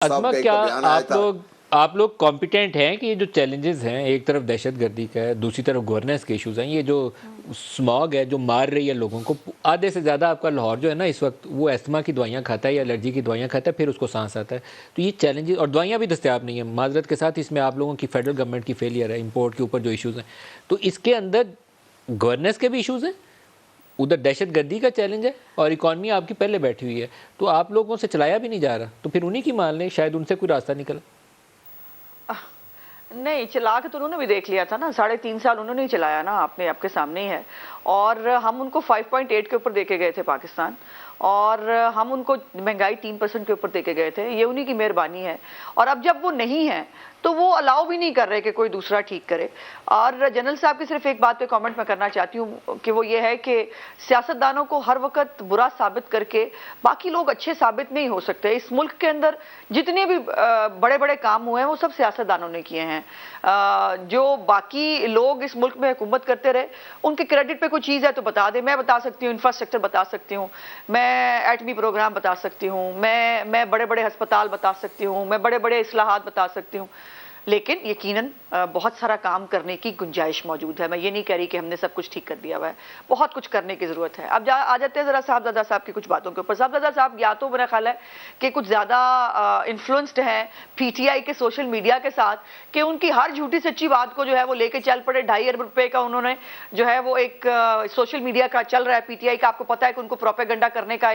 عظمہ کا کیا ایک بیان آیا تھا. آپ لوگ کمپیٹنٹ ہیں کہ یہ جو چیلنجز ہیں، ایک طرف دہشت گردی کا ہے، دوسری طرف گورننس کے ایشوز ہیں، یہ جو سماگ ہے جو مار رہی ہے لوگوں کو، آدھے سے زیادہ آپ کا لاہور جو ہے نا اس وقت وہ ایستما کی دوائیاں کھاتا ہے یا الرجی کی دوائیاں کھاتا ہے، پھر اس کو سانس آتا ہے. تو یہ چیلنجز اور دوائیاں بھی دستیاب نہیں ہیں معذرت کے ساتھ، اس میں آپ لوگوں کی فیڈرل گورنمنٹ کی فیلئر ہے، امپورٹ کے اوپر جو ایشوز ہیں. تو اس کے اندر گورننس کے بھی ایشوز ہیں، ادھر دہشت گردی کا چیلنج ہے اور اکانومی آپ کی پہلے بیٹھی ہوئی ہے، تو آپ لوگوں سے چلایا بھی نہیں جا رہا. تو پھر انہی کی مان لیں، شاید ان سے کوئی راستہ نکلا. نہیں چلا کے تو انہوں نے بھی دیکھ لیا تھا نا، 3.5 سال انہوں نے ہی چلایا نا، آپ کے سامنے ہی ہے. اور ہم ان کو 5.8 کے اوپر دے کے گئے تھے پاکستان، اور ہم ان کو مہنگائی 3% کے اوپر دے کے گئے تھے. یہ انہی کی مہربانی ہے. اور اب جب وہ نہیں ہے تو وہ الاؤ بھی نہیں کر رہے کہ کوئی دوسرا ٹھیک کرے. اور جنرل صاحب کی صرف ایک بات پہ کامنٹ میں کرنا چاہتی ہوں کہ وہ یہ ہے کہ سیاستدانوں کو ہر وقت برا ثابت کر کے باقی لوگ اچھے ثابت نہیں ہو سکتے. اس ملک کے اندر جتنے بھی بڑے بڑے کام ہوئے ہیں وہ سب سیاستدانوں نے کیے ہیں. جو باقی لوگ اس ملک میں حکومت کرتے رہے ان کے کریڈٹ پہ کوئی چیز ہے تو بتا دیں. میں بتا سکتی ہوں، انفراسٹرکچر بتا سکتی ہوں، میں ایٹمی پروگرام بتا سکتی ہوں، میں بڑے بڑے ہسپتال بتا سکتی ہوں، میں بڑے بڑے اصلاحات بتا سکتی ہوں. لیکن یقیناً بہت سارا کام کرنے کی گنجائش موجود ہے. میں یہ نہیں کہہ رہی کہ ہم نے سب کچھ ٹھیک کر دیا ہوا ہے، بہت کچھ کرنے کی ضرورت ہے. اب آ جاتے ہیں ذرا صاحبزادہ صاحب کی کچھ باتوں کے اوپر. صاحبزادہ صاحب یا تو میرا خیال ہے کہ کچھ زیادہ انفلوئنسڈ ہیں پی ٹی آئی کے سوشل میڈیا کے ساتھ، کہ ان کی ہر جھوٹی سچی بات کو جو ہے وہ لے کے چل پڑے. 2.5 ارب روپے کا انہوں نے جو ہے وہ ایک سوشل میڈیا کا چل رہا ہے پی ٹی آئی کا. آپ کو پتا ہے کہ ان کو پروپیگنڈا کرنے کا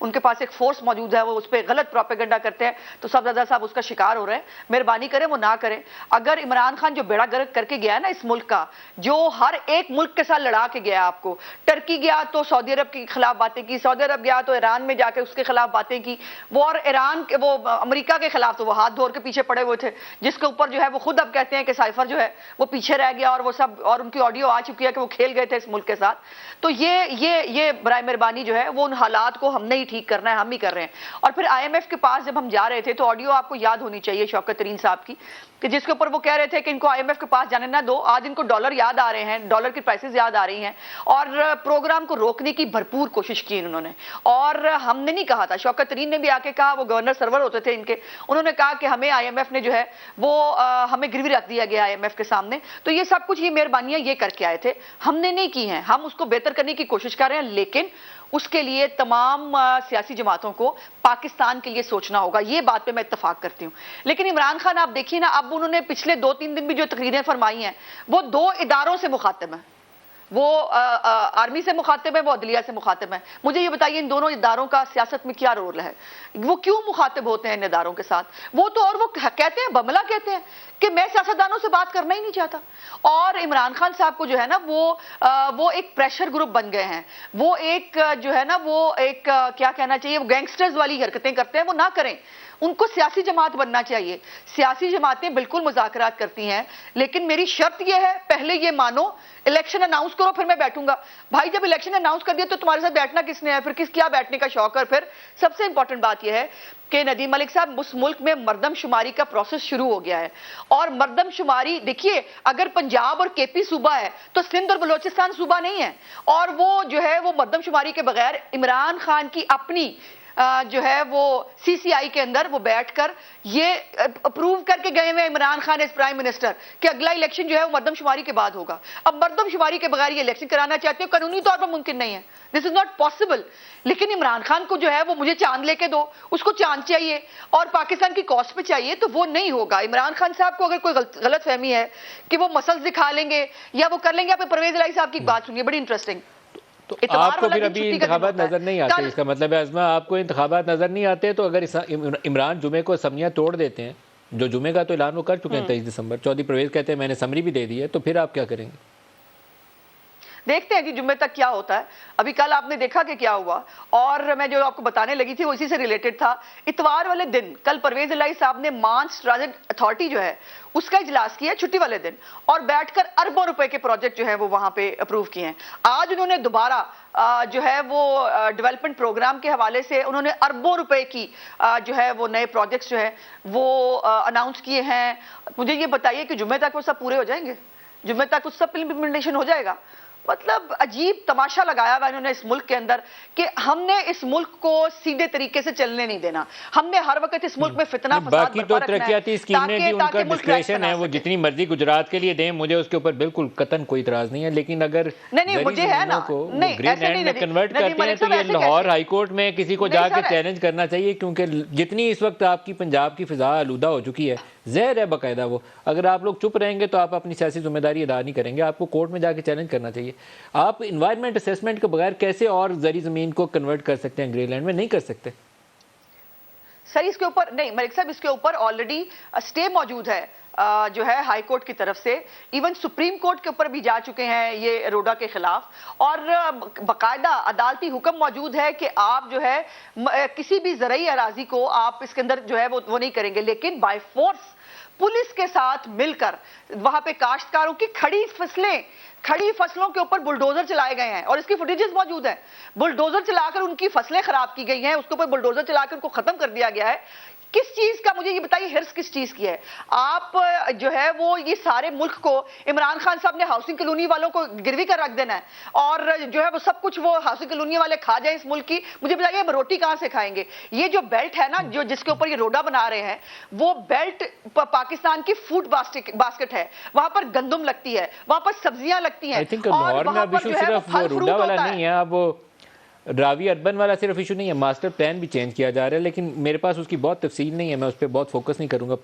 ان کے پاس ایک فورس موجود ہے، وہ اس پہ غلط پروپیگنڈا کرتے ہیں. تو صاحبزادہ صاحب اس کا شکار ہو رہے ہیں. مہربانی کریں وہ نہ کریں. اگر عمران خان جو بیڑا گرک کر کے گیا ہے نا اس ملک کا، جو ہر ایک ملک کے ساتھ لڑا کے گیا، آپ کو ٹرکی گیا تو سعودی عرب کے خلاف باتیں کی، سعودی عرب گیا تو ایران میں جا کے اس کے خلاف باتیں کی، وہ اور ایران کے وہ امریکہ کے خلاف تو وہ ہاتھ دھو کے پیچھے پڑے ہوئے تھے، جس کے اوپر جو ہے وہ خود اب کہتے ہیں کہ سائفر جو ہے وہ پیچھے رہ گیا، اور وہ سب اور ان کی آڈیو آ چکی ہے کہ وہ کھیل گئے تھے اس ملک کے ساتھ. تو یہ برائے مہربانی جو ہے وہ ان حالات کو ہم نے ہی ٹھیک کرنا ہے، ہم ہی کر رہے ہیں. اور پھر آئی ایم ایف کے پاس جب ہم جا رہے تھے تو آڈیو آپ کو یاد ہونی چاہیے شوکت ترین صاحب کی، کہ جس کے اوپر وہ کہہ رہے تھے کہ ان کو آئی ایم ایف کے پاس جانے نہ دو. آج ان کو ڈالر یاد آ رہے ہیں، ڈالر کی پرائسز یاد آ رہی ہیں، اور پروگرام کو روکنے کی بھرپور کوشش کی انہوں نے. اور ہم نے نہیں کہا تھا، شوکت ترین نے بھی آ کے کہا، وہ گورنر سرور ہوتے تھے ان کے، انہوں نے کہا کہ ہمیں آئی ایم ایف نے جو ہے وہ ہمیں گروی رکھ دیا گیا آئی ایم ایف کے سامنے. تو یہ سب کچھ یہ مہربانیاں یہ کر کے آئے تھے، ہم نے نہیں کی ہیں. ہم اس کو بہتر کرنے کی کوشش کر رہے ہیں، لیکن اس کے لیے تمام سیاسی جماعتوں کو پاکستان کے لیے سوچنا ہوگا. یہ بات پہ میں اتفاق کرتی ہوں. لیکن عمران خان آپ دیکھیے نا، اب انہوں نے پچھلے 2-3 دن بھی جو تقریریں فرمائی ہیں وہ 2 اداروں سے مخاطب ہیں. وہ آرمی سے مخاطب ہے، وہ عدلیہ سے مخاطب ہے. مجھے یہ بتائیے ان دونوں اداروں کا سیاست میں کیا رول ہے؟ وہ کیوں مخاطب ہوتے ہیں ان اداروں کے ساتھ؟ وہ تو اور وہ کہتے ہیں، بملا کہتے ہیں کہ میں سیاستدانوں سے بات کرنا ہی نہیں چاہتا. اور عمران خان صاحب کو جو ہے نا وہ ایک پریشر گروپ بن گئے ہیں. وہ ایک جو ہے نا وہ ایک کیا کہنا چاہیے، وہ گینگسٹرز والی حرکتیں کرتے ہیں. وہ نہ کریں، ان کو سیاسی جماعت بننا چاہیے. سیاسی جماعتیں بالکل مذاکرات کرتی ہیں، لیکن میری شرط یہ ہے پہلے یہ مانو الیکشن اناؤنس کرو پھر میں بیٹھوں گا. بھائی جب الیکشن اناؤنس کر دیا تو تمہارے ساتھ بیٹھنا کس نے ہے؟ پھر کیا بیٹھنے کا شوق ہے؟ پھر سب سے امپورٹنٹ بات یہ ہے کہ ندیم ملک صاحب، اس ملک میں مردم شماری کا پروسیس شروع ہو گیا ہے. اور مردم شماری دیکھیے، اگر پنجاب اور کے پی صوبہ ہے تو سندھ اور بلوچستان صوبہ نہیں ہے. اور وہ جو ہے وہ مردم شماری کے بغیر عمران خان کی اپنی جو ہے وہ سی سی آئی کے اندر وہ بیٹھ کر یہ اپروو کر کے گئے ہوئے Imran Khan as prime minister کہ اگلا الیکشن جو ہے وہ مردم شماری کے بعد ہوگا. اب مردم شماری کے بغیر یہ الیکشن کرانا چاہتے ہو، قانونی طور پر ممکن نہیں ہے، دس از ناٹ پاسبل. لیکن عمران خان کو جو ہے وہ مجھے چاند لے کے دو، اس کو چاند چاہیے اور پاکستان کی کاسٹ پہ چاہیے، تو وہ نہیں ہوگا. عمران خان صاحب کو اگر کوئی غلط فہمی ہے کہ وہ مسلز دکھا لیں گے یا وہ کر لیں گے، آپ پرویز الہی صاحب کی بات سنیے، بڑی انٹرسٹنگ. تو آپ کو پھر ابھی انتخابات نظر نہیں آتے، اس کا مطلب ہے عظمہ آپ کو انتخابات نظر نہیں آتے. تو اگر عمران جمعے کو اسمبلیاں توڑ دیتے ہیں، جو جمعے کا تو اعلان وہ کر چکے ہیں 23 دسمبر، چودھری پرویز کہتے ہیں میں نے سمری بھی دے دی ہے، تو پھر آپ کیا کریں گے؟ دیکھتے ہیں کہ جمعے تک کیا ہوتا ہے. ابھی کل آپ نے دیکھا کہ کیا ہوا، اور میں جو آپ کو بتانے لگی تھی وہ اسی سے ریلیٹڈ تھا. اتوار والے دن کل پرویز الہی صاحب نے مانس ٹرانزٹ اتھارٹی جو ہے اس کا اجلاس کیا چھٹی والے دن، اور بیٹھ کر اربوں روپے کے پروجیکٹ جو ہے وہ وہاں پہ اپروو کیے ہیں. آج انہوں نے دوبارہ جو ہے وہ ڈیولپمنٹ پروگرام کے حوالے سے انہوں نے اربوں روپے کی جو ہے وہ نئے پروجیکٹس جو ہے وہ اناؤنس کیے ہیں. مجھے یہ بتائیے کہ جمعے تک وہ سب پورے ہو جائیں گے؟ جمعے تک اس سب امپلیمنٹیشن ہو جائے گا؟ مطلب عجیب تماشا لگایا ہوا انہوں نے اس ملک کے اندر کہ ہم نے اس ملک کو سیدھے طریقے سے چلنے نہیں دینا، ہم نے ہر وقت اس ملک میں فتنہ فساد باقی تو برپا رکھنا ہے ترقیاتی اسکیمیں بھی ان کا تاکہ ملک ڈسکریشن ہے، ریسٹ وہ بنا جتنی مرضی گجرات کے لیے دیں، مجھے اس کے اوپر بالکل قطعاً کوئی اعتراض نہیں ہے، لیکن اگر نہیں مجھے ہے نا، نہیں گرین ایسے لینڈ میں نہیں کنورٹ ندیم کرتے ہیں ملک تو صاحب یہ ایسے لاہور کیسے؟ ہائی کورٹ میں کسی کو نہیں جا کے سر، چیلنج کرنا چاہیے، کیونکہ جتنی اس وقت آپ کی پنجاب کی فضا آلودہ ہو چکی ہے، زہر ہے باقاعدہ وہ، اگر آپ لوگ چپ رہیں گے تو آپ اپنی سیاسی ذمہ داری ادا نہیں کریں گے، آپ کو کورٹ میں جا کے چیلنج کرنا چاہیے۔ آپ انوائرمنٹ اسیسمنٹ کے بغیر کیسے اور زرعی زمین کو کنورٹ کر سکتے ہیں گرین لینڈ میں؟ نہیں کر سکتے۔ سر اس کے اوپر نہیں ملک صاحب، اس کے اوپر آلریڈی اسٹے موجود ہے جو ہے ہائی کورٹ کی طرف سے، ایون سپریم کورٹ کے اوپر بھی جا چکے ہیں یہ روڈا کے خلاف، اور باقاعدہ عدالتی حکم موجود ہے کہ آپ جو ہے کسی بھی زرعی اراضی کو آپ اس کے اندر جو ہے وہ نہیں کریں گے، لیکن بائی فورس پولیس کے ساتھ مل کر وہاں پہ کاشتکاروں کی کھڑی فصلوں کے اوپر بلڈوزر چلائے گئے ہیں، اور اس کی فوٹیجز موجود ہیں، بلڈوزر چلا کر ان کی فصلیں خراب کی گئی ہیں، اس کے اوپر بلڈوزر چلا کر ان کو ختم کر دیا گیا ہے۔ کس چیز کا، مجھے یہ بتائیے، ہرس کس چیز کی ہے؟ آپ جو ہے وہ یہ سارے ملک کو عمران خان صاحب نے ہاؤسنگ کالونی والوں کو گروی کر رکھ دینا ہے، اور جو ہے وہ سب کچھ وہ ہاؤسنگ کالونی والے کھا جائیں اس ملک کی، مجھے بتائیے ہم روٹی کہاں سے کھائیں گے؟ یہ جو بیلٹ ہے نا، جو جس کے اوپر یہ روڈا بنا رہے ہیں، وہ بیلٹ پاکستان کی فوڈ باسکٹ ہے، وہاں پر گندم لگتی ہے، وہاں پر سبزیاں لگتی ہیں، آئی تھنک اور لاہور میں وہاں اب پر ایشو جو ہے وہ صرف پھل روڈا فروٹ والا ہوتا ہے۔ نہیں ہے، اب وہ راوی اربن والا صرف ایشو نہیں ہے، ماسٹر پلان بھی چینج کیا جا رہا ہے، لیکن میرے پاس اس کی بہت تفصیل نہیں ہے، میں اس پہ بہت فوکس نہیں کروں گا۔